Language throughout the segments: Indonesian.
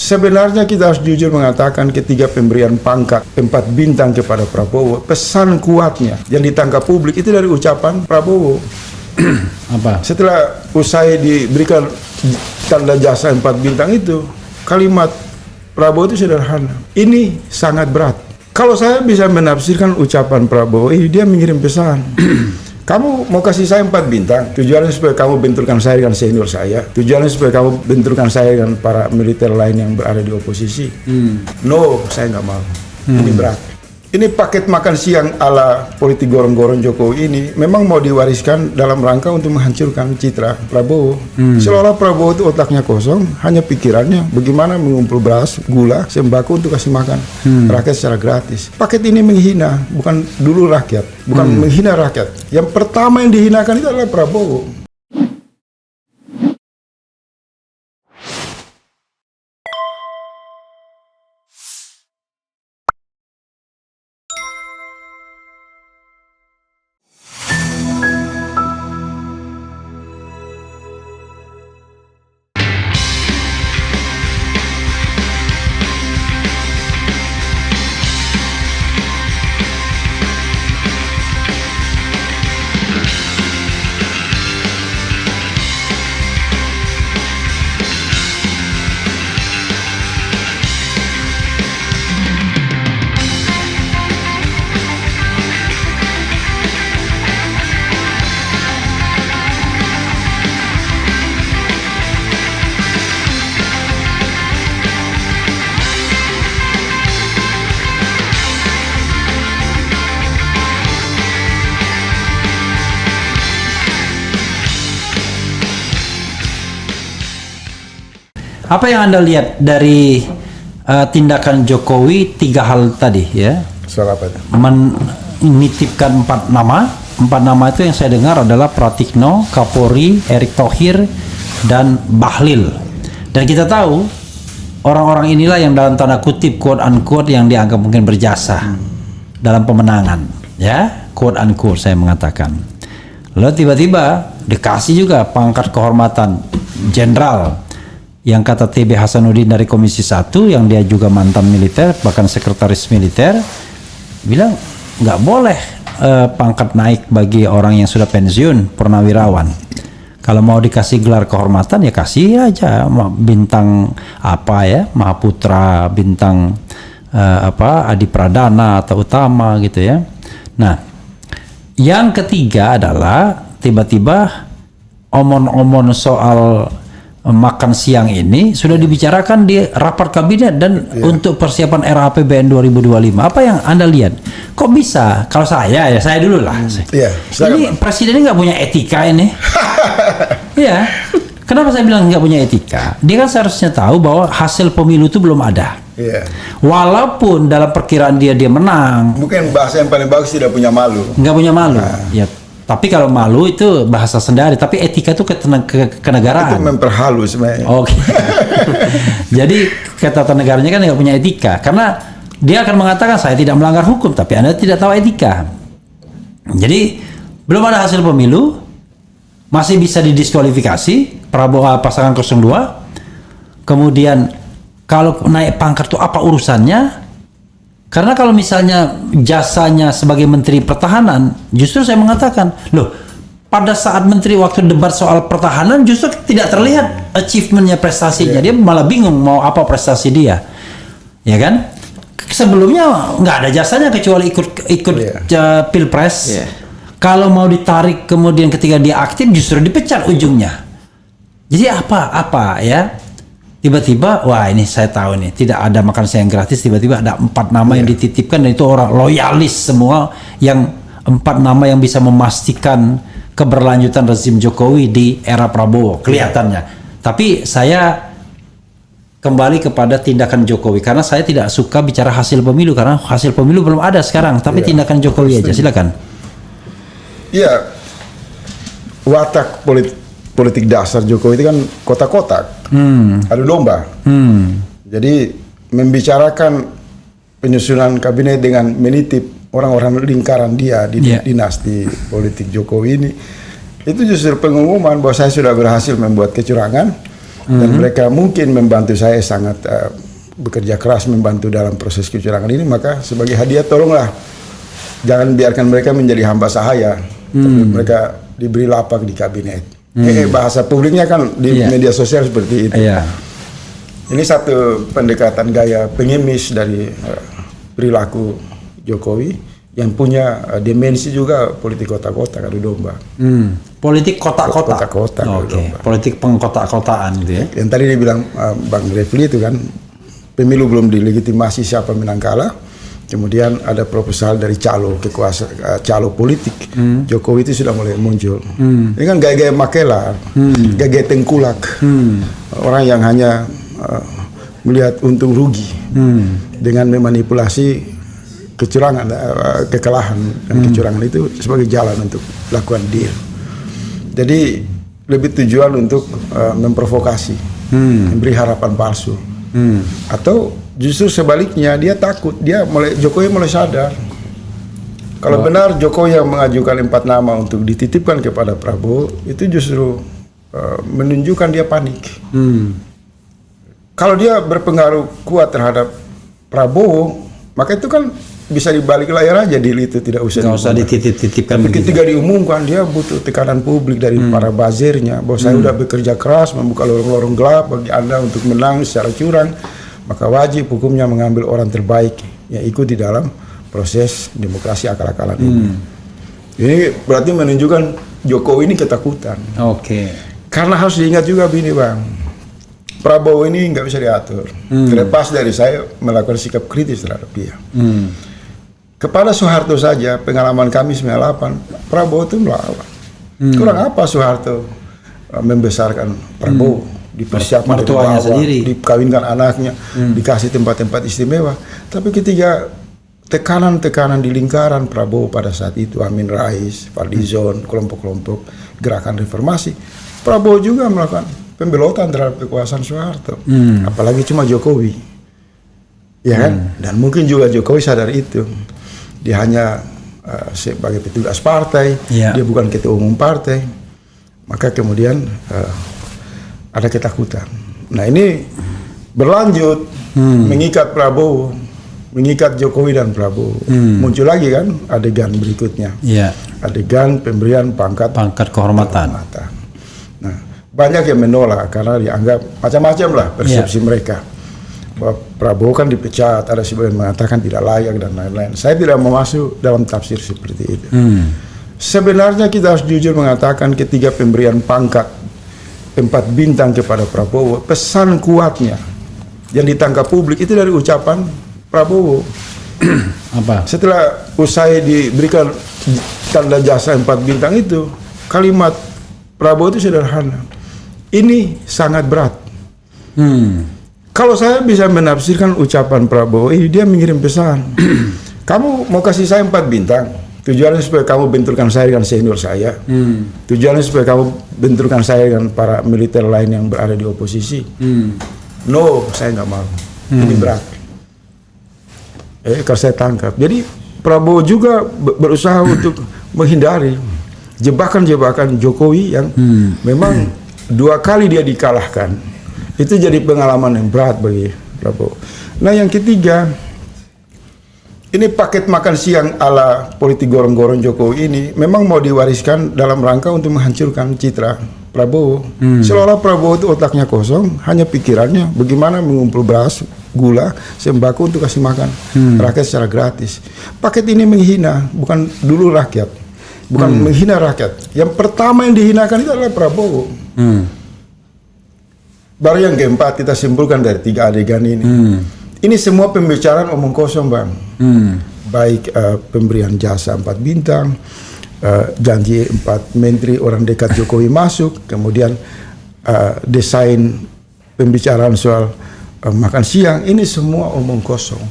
Sebenarnya kita harus jujur mengatakan ketika pemberian pangkat 4 bintang kepada Prabowo, pesan kuatnya yang ditangkap publik itu dari ucapan Prabowo. Apa? Setelah usai diberikan tanda jasa 4 bintang itu, kalimat Prabowo itu sederhana. Ini sangat berat. Kalau saya bisa menafsirkan ucapan Prabowo, dia mengirim pesan. Kamu mau kasih saya 4 bintang, tujuannya supaya kamu benturkan saya dengan senior saya, tujuannya supaya kamu benturkan saya dengan para militer lain yang berada di oposisi. No, saya nggak mau. Ini berat. Ini paket makan siang ala politik gorong-gorong Jokowi ini memang mau diwariskan dalam rangka untuk menghancurkan citra Prabowo. Seolah Prabowo itu otaknya kosong, hanya pikirannya bagaimana mengumpul beras, gula, sembako untuk kasih makan rakyat secara gratis. Paket ini menghina, bukan dulu rakyat, bukan menghina rakyat. Yang pertama yang dihinakan itu adalah Prabowo. Apa yang Anda lihat dari tindakan Jokowi 3 hal tadi ya? Soal apa itu? Menitipkan 4 nama. 4 nama itu yang saya dengar adalah Pratikno, Kapolri, Erick Thohir, dan Bahlil. Dan kita tahu orang-orang inilah yang dalam tanda kutip quote unquote yang dianggap mungkin berjasa dalam pemenangan, ya, quote unquote saya mengatakan. Lalu tiba-tiba dikasih juga pangkat kehormatan jenderal yang kata TB Hasanuddin dari Komisi 1 yang dia juga mantan militer, bahkan sekretaris militer, bilang nggak boleh pangkat naik bagi orang yang sudah pensiun, purnawirawan. Kalau mau dikasih gelar kehormatan ya kasih aja bintang apa ya, Mahaputra, bintang Adi Pradana atau Utama gitu ya. Nah, yang ketiga adalah tiba-tiba omon-omon soal makan siang ini sudah dibicarakan di rapat kabinet dan untuk persiapan RAPBN 2025. Apa yang Anda lihat? Kok bisa? Kalau saya dulu lah. Ini presiden ini nggak punya etika ini. Iya. Kenapa saya bilang nggak punya etika? Dia kan seharusnya tahu bahwa hasil pemilu itu belum ada. Walaupun dalam perkiraan dia menang. Mungkin bahasa yang paling bagus tidak punya malu. Nggak punya malu. Ya. Tapi kalau malu itu bahasa sendiri, tapi etika itu kenegaraan. Itu memperhalus sebenarnya. Oke. Jadi ketatanegaranya kan nggak punya etika, karena dia akan mengatakan saya tidak melanggar hukum, tapi Anda tidak tahu etika. Jadi belum ada hasil pemilu, masih bisa didiskualifikasi Prabowo pasangan 02. Kemudian kalau naik pangkat itu apa urusannya? Karena kalau misalnya jasanya sebagai Menteri Pertahanan, justru saya mengatakan, loh, pada saat Menteri waktu debat soal pertahanan justru tidak terlihat achievementnya, prestasinya. Dia malah bingung mau apa prestasi dia, ya kan? Sebelumnya nggak ada jasanya kecuali ikut pilpres. Kalau mau ditarik kemudian ketika dia aktif justru dipecat ujungnya. Jadi apa ya? Tiba-tiba, wah ini saya tahu nih, tidak ada makan siang gratis, tiba-tiba ada 4 nama yang dititipkan, dan itu orang loyalis semua, yang 4 nama yang bisa memastikan keberlanjutan rezim Jokowi di era Prabowo, kelihatannya. Tapi saya kembali kepada tindakan Jokowi, karena saya tidak suka bicara hasil pemilu, karena hasil pemilu belum ada sekarang, tapi tindakan Jokowi aja, silakan. Iya, watak politik dasar Jokowi itu kan kotak-kotak, adu domba. Jadi membicarakan penyusunan kabinet dengan menitip orang-orang lingkaran dia di dinasti politik Jokowi ini, itu justru pengumuman bahwa saya sudah berhasil membuat kecurangan, dan mereka mungkin membantu saya sangat bekerja keras membantu dalam proses kecurangan ini, maka sebagai hadiah tolonglah jangan biarkan mereka menjadi hamba sahaya. Tapi mereka diberi lapak di kabinet. Bahasa publiknya kan di media sosial seperti itu. Ini satu pendekatan gaya pengemis dari perilaku Jokowi yang punya dimensi juga politik kotak-kotak adu domba. Politik kotak-kotak. Kotak-kotak. Politik pengkotak-kotaan gitu ya. Yang tadi dia bilang Bang Refli itu kan, pemilu belum dilegitimasi siapa menang kalah. Kemudian ada proposal dari calo calo politik. Jokowi itu sudah mulai muncul. Ini kan gaya-gaya makelar, gaya-gaya tengkulak. Orang yang hanya melihat untung rugi dengan memanipulasi kecurangan, kekalahan dan kecurangan itu sebagai jalan untuk lakukan deal. Jadi lebih tujuan untuk memprovokasi, memberi harapan palsu, atau justru sebaliknya dia takut, Jokowi mulai sadar kalau benar Jokowi yang mengajukan 4 nama untuk dititipkan kepada Prabowo, itu justru menunjukkan dia panik. Kalau dia berpengaruh kuat terhadap Prabowo, maka itu kan bisa dibalik layar aja, deal itu tidak usah dititip-titipkan. Tapi ketika diumumkan, dia butuh tekanan publik dari para buzzernya bahwa saya sudah bekerja keras membuka lorong-lorong gelap bagi Anda untuk menang secara curang, maka wajib hukumnya mengambil orang terbaik yang ikut di dalam proses demokrasi akal-akalan ini. Ini berarti menunjukkan Jokowi ini ketakutan. Karena harus diingat juga begini Bang, Prabowo ini nggak bisa diatur. Terlepas dari saya melakukan sikap kritis terhadap dia. Kepada Soeharto saja, pengalaman kami 98, Prabowo itu melawan. Kurang apa Soeharto membesarkan Prabowo? Dipersiapkan mertuanya sendiri, dikawinkan anaknya, dikasih tempat-tempat istimewa. Tapi ketika tekanan-tekanan di lingkaran Prabowo pada saat itu, Amin Rais, Fadlizon, kelompok-kelompok gerakan reformasi, Prabowo juga melakukan pembelotan terhadap kekuasaan Soeharto. Apalagi cuma Jokowi, ya kan? Dan mungkin juga Jokowi sadar itu. Dia hanya sebagai petugas partai, dia bukan ketua umum partai. Maka kemudian ada ketakutan. Nah ini berlanjut mengikat Prabowo, mengikat Jokowi dan Prabowo. Muncul lagi kan adegan berikutnya, adegan pemberian pangkat kehormatan. Nah banyak yang menolak karena dianggap macam-macam lah persepsi mereka. Bahwa Prabowo kan dipecat, ada sebagian mengatakan tidak layak dan lain-lain. Saya tidak mau masuk dalam tafsir seperti itu. Sebenarnya kita harus jujur mengatakan ketika pemberian pangkat 4 bintang kepada Prabowo, pesan kuatnya yang ditangkap publik itu dari ucapan Prabowo. Apa? Setelah usai diberikan tanda jasa 4 bintang itu, kalimat Prabowo itu sederhana. Ini sangat berat. Kalau saya bisa menafsirkan ucapan Prabowo, dia mengirim pesan. Kamu mau kasih saya 4 bintang, tujuannya supaya kamu benturkan saya dengan senior saya. Tujuannya supaya kamu benturkan saya dengan para militer lain yang berada di oposisi. No, saya nggak mau. Ini berat. Kalau saya tangkap. Jadi Prabowo juga berusaha untuk menghindari jebakan-jebakan Jokowi yang memang 2 kali dia dikalahkan. Itu jadi pengalaman yang berat bagi Prabowo. Nah yang ketiga, ini paket makan siang ala politik gorong-gorong Jokowi ini memang mau diwariskan dalam rangka untuk menghancurkan citra Prabowo. Seolah Prabowo itu otaknya kosong, hanya pikirannya bagaimana mengumpul beras, gula, sembako untuk kasih makan rakyat secara gratis. Paket ini menghina, bukan dulu rakyat, bukan menghina rakyat. Yang pertama yang dihinakan itu adalah Prabowo. Baru yang keempat kita simpulkan dari 3 adegan ini. Ini semua pembicaraan omong kosong Bang. Baik pemberian jasa 4 bintang, janji 4 menteri orang dekat Jokowi masuk, kemudian desain pembicaraan soal makan siang, ini semua omong kosong.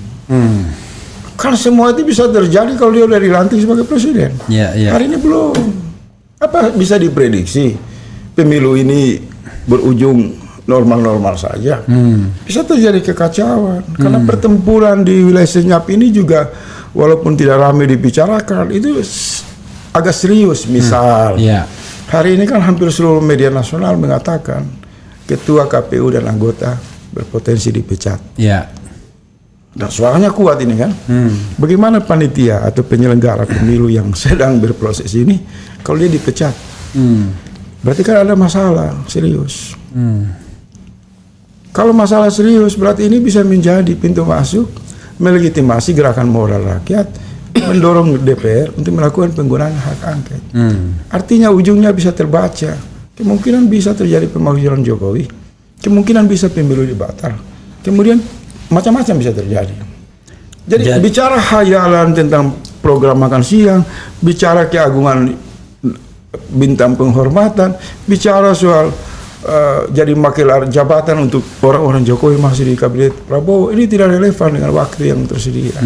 Kan semua itu bisa terjadi kalau dia udah dilantik sebagai presiden. Hari ini belum. Apa bisa diprediksi pemilu ini berujung normal-normal saja? Bisa terjadi kekacauan karena pertempuran di wilayah senyap ini juga walaupun tidak ramai dibicarakan itu agak serius. Misal hari ini kan hampir seluruh media nasional mengatakan ketua KPU dan anggota berpotensi dipecat. Ya. Dan suaranya kuat ini kan. Bagaimana panitia atau penyelenggara pemilu yang sedang berproses ini kalau dia dipecat? Berarti kan ada masalah serius. Kalau masalah serius berarti ini bisa menjadi pintu masuk melegitimasi gerakan moral rakyat mendorong DPR untuk melakukan penggunaan hak angket. Artinya ujungnya bisa terbaca. Kemungkinan bisa terjadi pemakzulan Jokowi. Kemungkinan bisa pemilu dibatal. Kemudian macam-macam bisa terjadi. Jadi bicara khayalan tentang program makan siang, bicara keagungan bintang penghormatan, bicara soal jadi makilar jabatan untuk orang-orang Jokowi masih di kabinet Prabowo, ini tidak relevan dengan waktu yang tersedia.